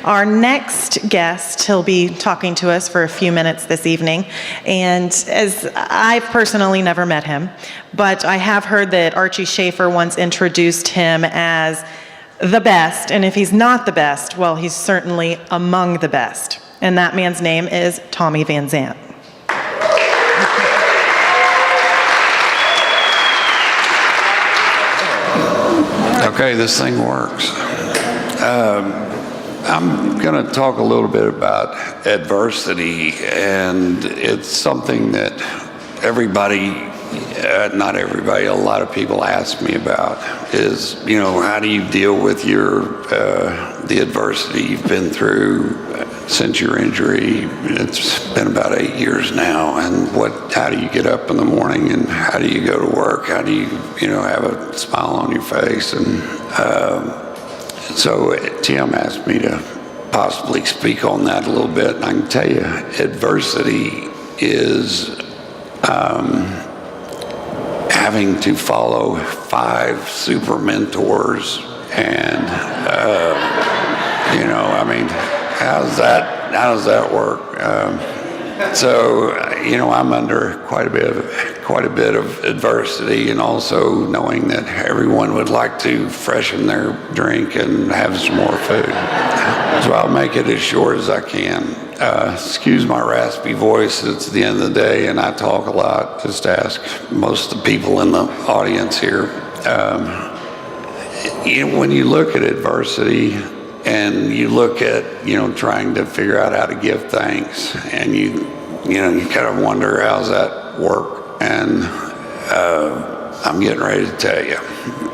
Our next guest, he'll be talking to us for a few minutes this evening, and as I've personally never met him, but I have heard that Archie Schaefer once introduced him as the best, and if he's not the best, well, he's certainly among the best. And that man's name is Tommy Van Zandt. Okay, this thing works. I'm going to talk a little bit about adversity, and it's something that everybody, not everybody, a lot of people ask me about is, how do you deal with the adversity you've been through since your injury? It's been about 8 years now, and how do you get up in the morning, and how do you go to work? How do you, have a smile on your face? And so Tim asked me to possibly speak on that a little bit, and I can tell you, adversity is having to follow 5 super mentors, and how does that work? I'm under quite a bit of adversity, and also knowing that everyone would like to freshen their drink and have some more food. So I'll make it as short as I can. Excuse my raspy voice. It's the end of the day, and I talk a lot. Just ask most of the people in the audience here. When you look at adversity, and you look at, trying to figure out how to give thanks, and you kind of wonder, how's that work? And I'm getting ready to tell you.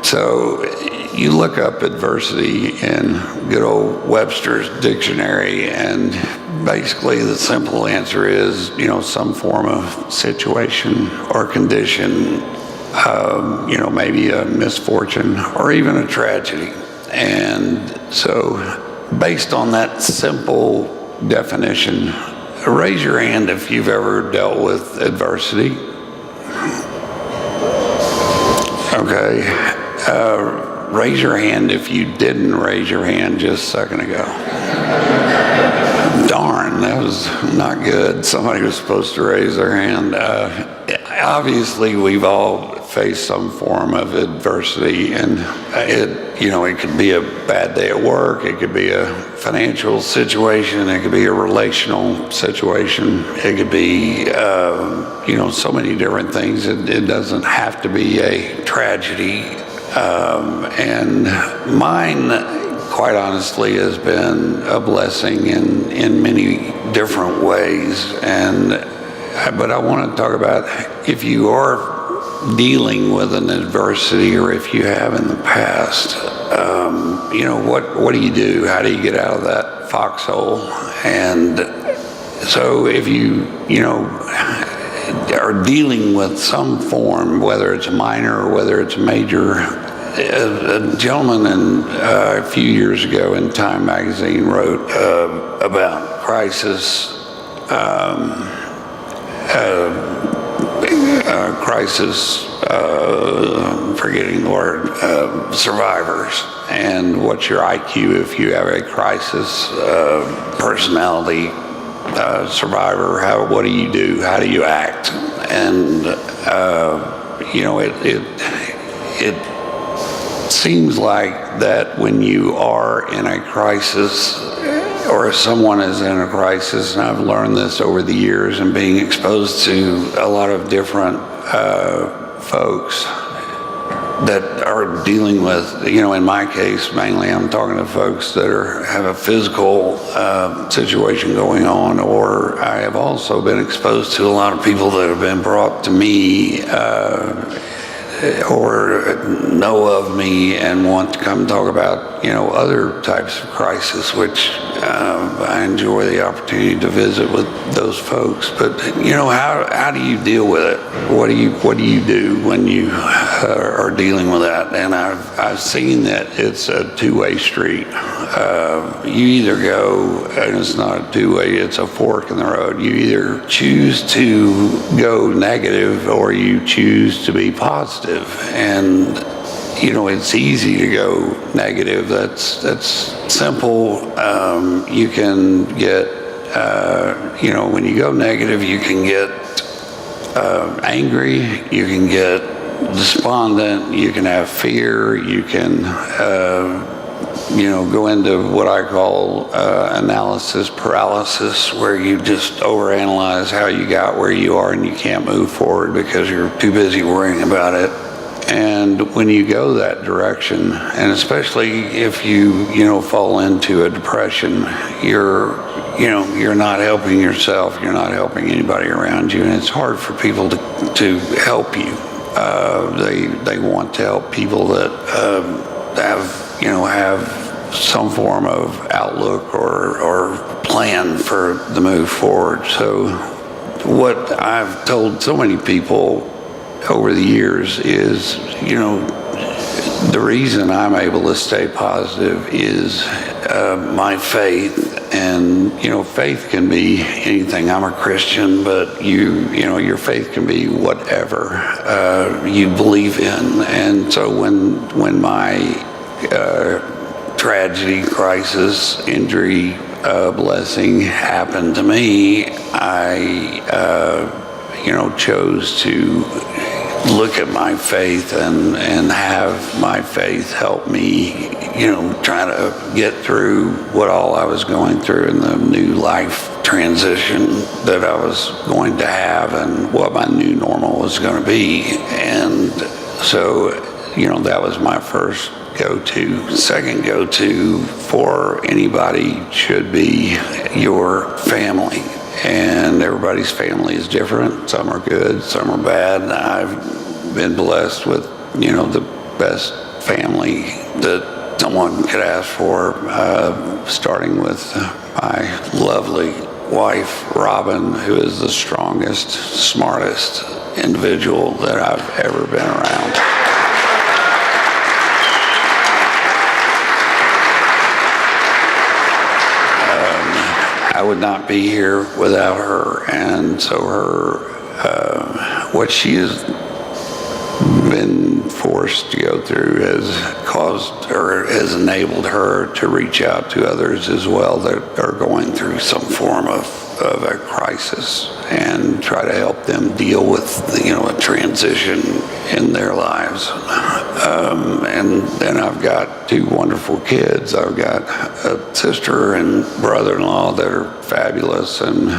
So you look up adversity in good old Webster's dictionary, and basically the simple answer is, some form of situation or condition, maybe a misfortune or even a tragedy. And so, based on that simple definition, raise your hand if you've ever dealt with adversity. Okay. Raise your hand if you didn't raise your hand just a second ago. Darn, that was not good. Somebody was supposed to raise their hand. Obviously, we've all faced some form of adversity, and it could be a bad day at work, it could be a financial situation, it could be a relational situation, it could be so many different things. It doesn't have to be a tragedy, and mine, quite honestly, has been a blessing in many different ways. But I want to talk about, if you are dealing with an adversity, or if you have in the past, what do you do? How do you get out of that foxhole? And so if you are dealing with some form, whether it's minor or whether it's major, a gentleman a few years ago in Time magazine wrote about crisis. Forgetting the word, survivors, and what's your IQ if you have a crisis personality survivor? What do you do? How do you act? And it seems like that when you are in a crisis, or if someone is in a crisis, and I've learned this over the years and being exposed to a lot of different folks that are dealing with, in my case, mainly I'm talking to folks that have a physical situation going on, or I have also been exposed to a lot of people that have been brought to me or know of me and want to come talk about, other types of crisis, which I enjoy the opportunity to visit with those folks. But, how do you deal with it? What do you do when you are dealing with that? And I've seen that it's a two-way street. You either go, and it's not a two-way, it's a fork in the road. You either choose to go negative or you choose to be positive. And it's easy to go negative. That's simple. You can get, when you go negative, you can get angry, you can get despondent, you can have fear, you can, go into what I call analysis paralysis, where you just overanalyze how you got where you are and you can't move forward because you're too busy worrying about it. And when you go that direction, and especially if you fall into a depression, you're not helping yourself, you're not helping anybody around you, and it's hard for people to help you. They want to help people that have some form of outlook or plan for the move forward. So what I've told so many people over the years is, the reason I'm able to stay positive is my faith. And, faith can be anything. I'm a Christian, but your faith can be whatever you believe in. And so when my tragedy, crisis, injury, blessing happened to me, I, chose to look at my faith and have my faith help me, try to get through what all I was going through in the new life transition that I was going to have and what my new normal was going to be. And so, that was my first go-to. Second go-to for anybody should be your family. And everybody's family is different. Some are good, some are bad. I've been blessed with, the best family that someone could ask for, starting with my lovely wife, Robin, who is the strongest, smartest individual that I've ever been around. I would not be here without her, and so what she has been forced to go through has enabled her to reach out to others as well that are going through some form of a crisis and try to help them deal with a transition in their lives. And then I've got two wonderful kids. I've got a sister and brother-in-law that are fabulous, and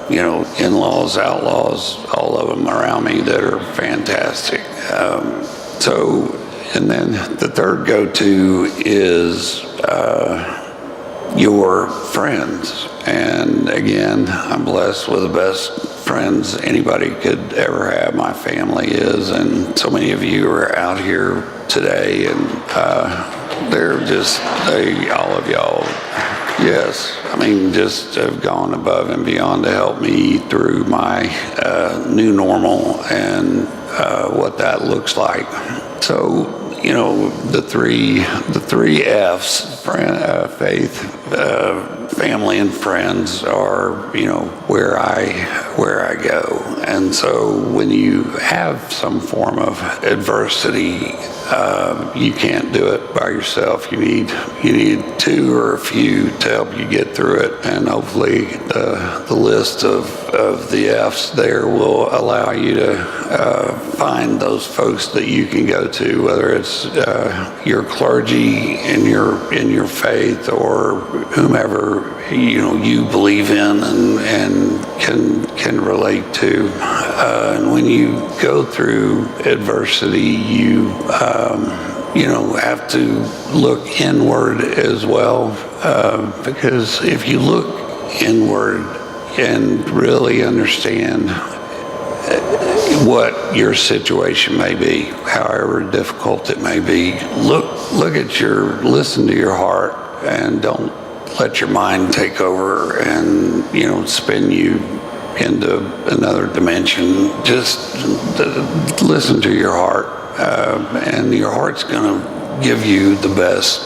in-laws, outlaws, all of them around me that are fantastic. And then the third go-to is your friends. And again, I'm blessed with the best friends anybody could ever have. My family is, and so many of you are out here today, and all of y'all, yes, just have gone above and beyond to help me through my new normal and what that looks like. So, the three F's, faith, family, and friends are, where I go. And so when you have some form of adversity, you can't do it by yourself. You need two or a few to help you get through it. And hopefully the list of the F's there will allow you to find those folks that you can go to, whether it's your clergy in your faith or whomever you believe in and can relate to. And when you go through adversity, you have to look inward as well, because if you look inward and really understand what your situation may be, however difficult it may be, listen to your heart, and don't let your mind take over and spin you into another dimension. Just listen to your heart, and your heart's going to give you the best,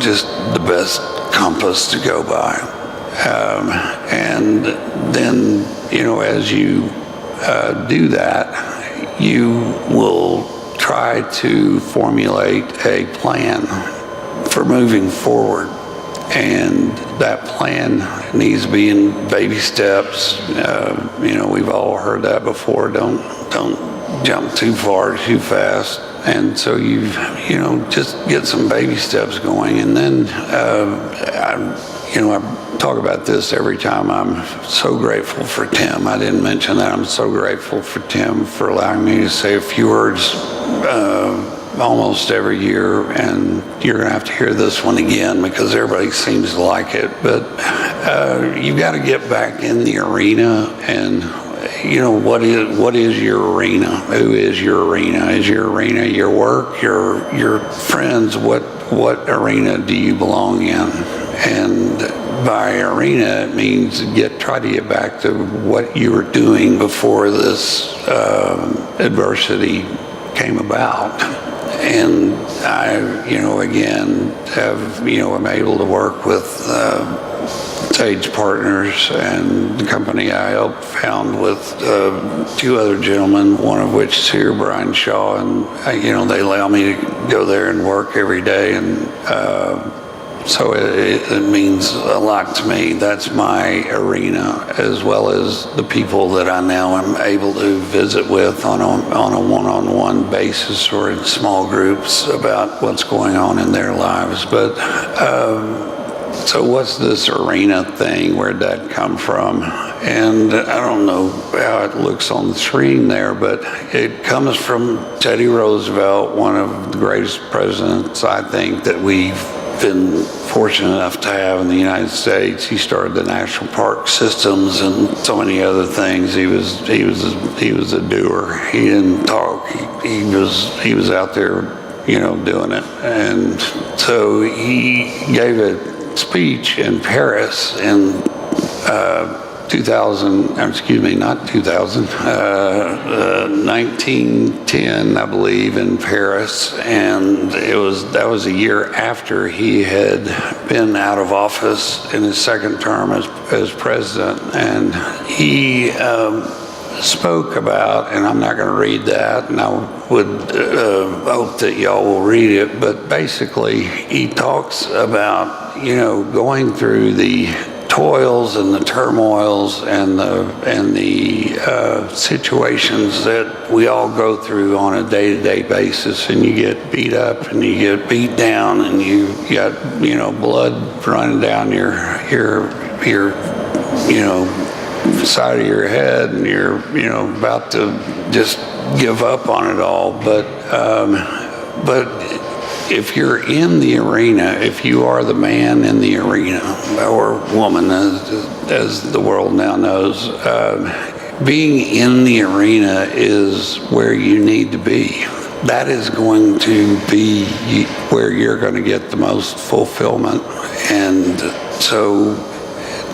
just the best compass to go by. And then, as you do that, you will try to formulate a plan for moving forward. And that plan needs to be in baby steps. We've all heard that before. Don't jump too far, too fast. And so just get some baby steps going. And then, I talk about this every time. I'm so grateful for Tim. I didn't mention that. I'm so grateful for Tim for allowing me to say a few words almost every year, and you're going to have to hear this one again because everybody seems to like it. But you've got to get back in the arena, and what is your arena? Who is your arena? Is your arena your work, your friends? What arena do you belong in? And by arena, it means try to get back to what you were doing before this adversity came about. And I, again, I'm able to work with Sage Partners and the company I helped found with two other gentlemen, one of which is here, Brian Shaw, and they allow me to go there and work every day, and so it means a lot to me. That's my arena, as well as the people that I now am able to visit with on a one-on-one basis or in small groups about what's going on in their lives. But so what's this arena thing? Where'd that come from? And I don't know how it looks on the screen there, but it comes from Teddy Roosevelt, one of the greatest presidents, I think, that we've been fortunate enough to have in the United States. He started the national park systems and so many other things. He was a doer. He didn't talk. He was out there, doing it. And so he gave a speech in Paris in 1910, I believe, in Paris, and that was a year after he had been out of office in his second term as president, and he spoke about, and I'm not going to read that, and I would hope that y'all will read it, but basically he talks about going through the toils and the turmoils and the situations that we all go through on a day-to-day basis, and you get beat up and you get beat down and you got blood running down your side of your head, and you're about to just give up on it all. But if you're in the arena, if you are the man in the arena, or woman, as the world now knows, being in the arena is where you need to be. That is going to be where you're going to get the most fulfillment. And so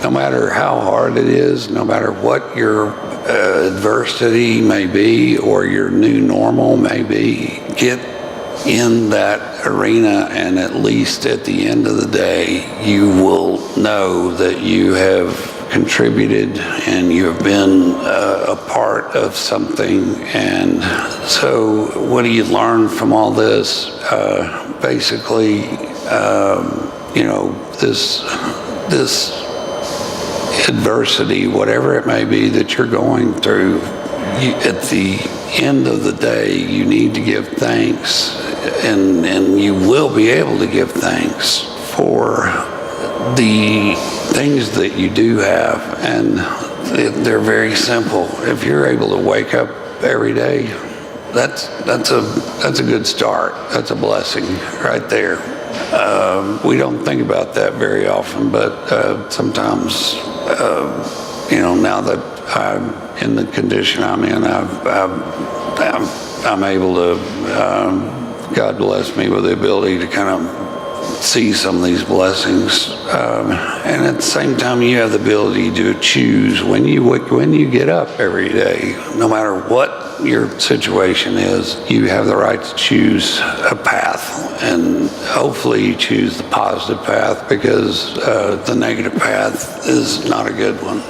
no matter how hard it is, no matter what your adversity may be or your new normal may be, get in that arena, and at least at the end of the day, you will know that you have contributed and you have been a part of something. And so what do you learn from all this? Basically, this adversity, whatever it may be that you're going through, at the end of the day, you need to give thanks, and you will be able to give thanks for the things that you do have, and they're very simple. If you're able to wake up every day, that's a good start. That's a blessing right there. We don't think about that very often, but sometimes, now that I'm in the condition I'm in, I'm able to, God bless me with the ability to kind of see some of these blessings, and at the same time, you have the ability to choose when you get up every day, no matter what your situation is. You have the right to choose a path, and hopefully you choose the positive path, because the negative path is not a good one.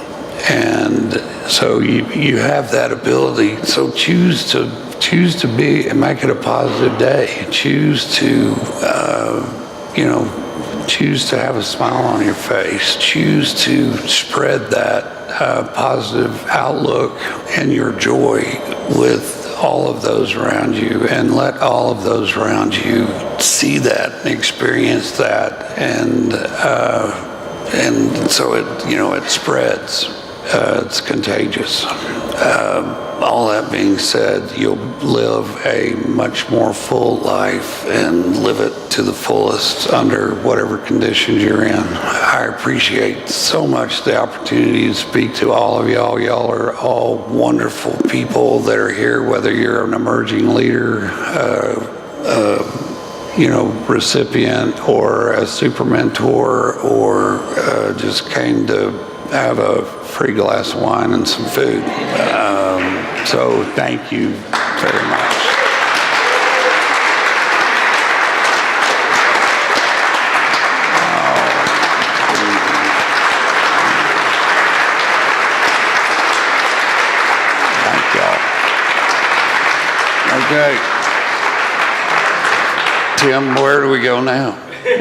And so you have that ability. So choose to be and make it a positive day. Choose to choose to have a smile on your face. Choose to spread that positive outlook and your joy with all of those around you, and let all of those around you see that and experience that, and so it spreads. It's contagious. All that being said, you'll live a much more full life and live it to the fullest under whatever conditions you're in. I appreciate so much the opportunity to speak to all of y'all. Y'all are all wonderful people that are here, whether you're an emerging leader, recipient, or a super mentor, or just came to have a free glass of wine and some food. So thank you very much. Thank y'all. Okay. Tim, where do we go now? What